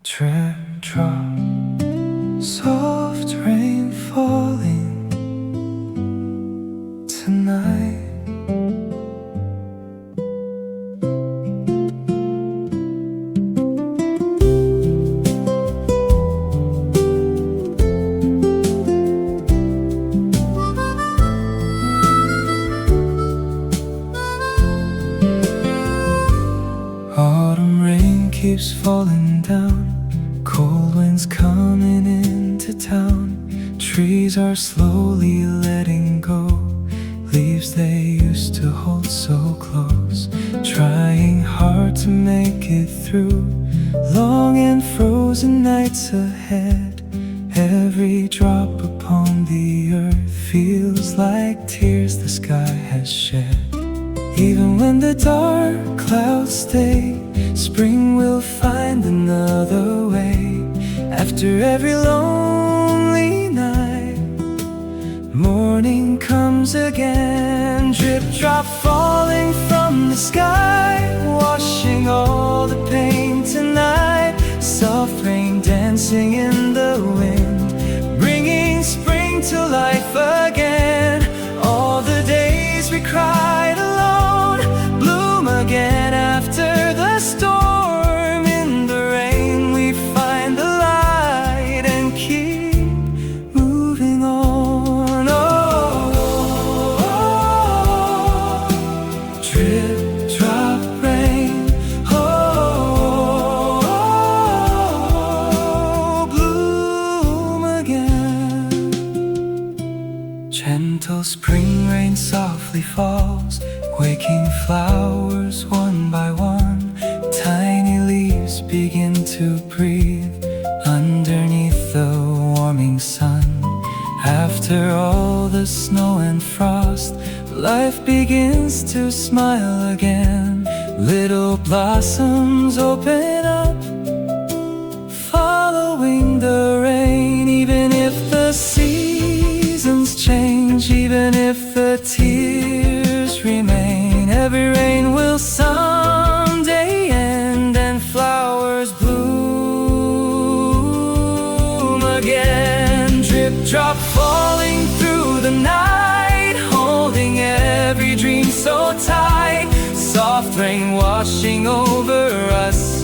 Drip, drop, soft rain falling tonight. Autumn rain keeps falling down, cold winds coming into town. Trees are slowly letting go leaves they used to hold so close, trying hard to make it through long and frozen nights ahead. Every drop upon the earth feels like tears the sky has shed. Even when the dark clouds stay, spring will find another way. After every lonely night, morning comes again. Drip drop falling from the sky, washing all the pain tonight. Soft rain dancing in the wind, bringing spring to life again. All the days we cried alone bloom again after the storm. In the rain we find the light and keep moving on. Oh, oh, oh. Drip, drop, rain. Oh, oh, oh, bloom again. Gentle spring rain softly falls, waking flowers one by one. Tiny leaves begin to breathe underneath the warming sun. After all the snow and frost, life begins to smile again. Little blossoms open up, following the rain. Even if the seasons change, even if the tears remain, every rain will someday end and flowers bloom again. Drip drop falling through the night, holding every dream so tight. Soft rain washing over us,